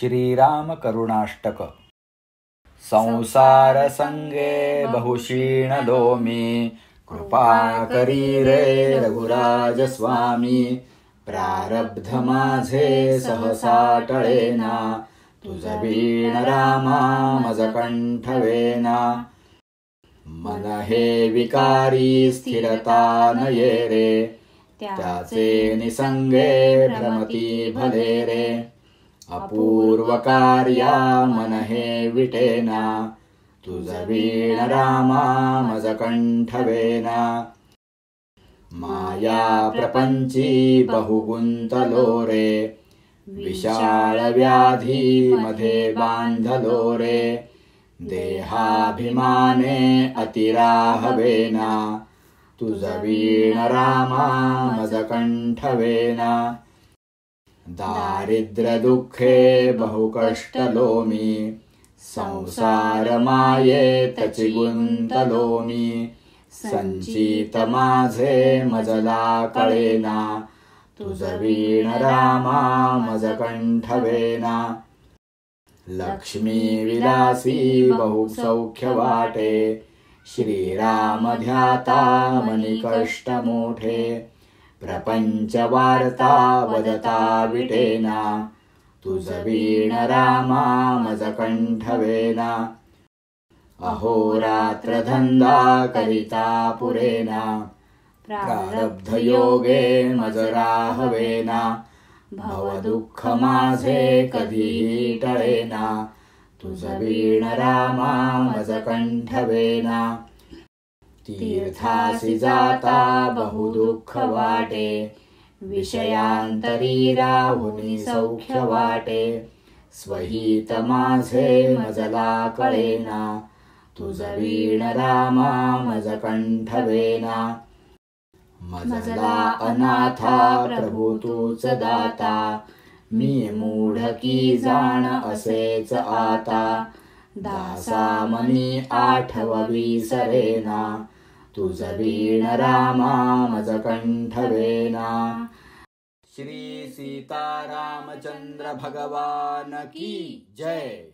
श्रीराम करुणाष्टक। संसार संगे बहुक्षीणलो मी, कृपा करी रे रघुराज स्वामी। प्रारब्ध माझे सहसा टळेना, तुझ बीण रामा मज कंठ वेना। मन हे विकारी स्थिरता न ये रे, त्याचे निसंगे भ्रमती भले रे। अपूर्व कार्या मन हे विटेना, तुझ बीण रामा मज कंठ वेना। माया प्रपंची बहुगुंतलो रे, विशाळ व्याधी मध्ये बांधलो रे। देहाभिमाने अतिराहवेना, तुझ बीण रामा मज कंठ वेना। दारिद्र्य दुःखे बहुकष्टलो मी, संसार मायेत चिगुंतलो मी। संचित माझे मजला कळेना, तुझ बीण रामा मज कंठ वेना। लक्ष्मी विलासी बहुसौख्य वाटे, श्रीराम ध्याता मनी कष्ट मोठे। प्रपंच वार्ता वदता विटेना, तुझ बीण रामा मज कंठ वेना। अहोरात्र धंदा करिता पुरेना, प्रारब्ध योगे मज राहवेना। भव दुःख माझे कधीही टळेना, तुझ बीण रामा मज कंठ वेना। तीर्थासी जाता बहु दुःख वाटे, विषयांतरी राहुनी सौख्य वाटे। स्वहित माझे मजला कळेना, तुझ बीण रामा मज कंठ वेना। मजला अनाथा प्रभु तूच दाता, मी मूढ की जाण असेच आता। दासा मनी आठव विसरेना, तुझ बीण रामा मज कंठ वेना। श्री सीतारामचंद्र भगवान की जय।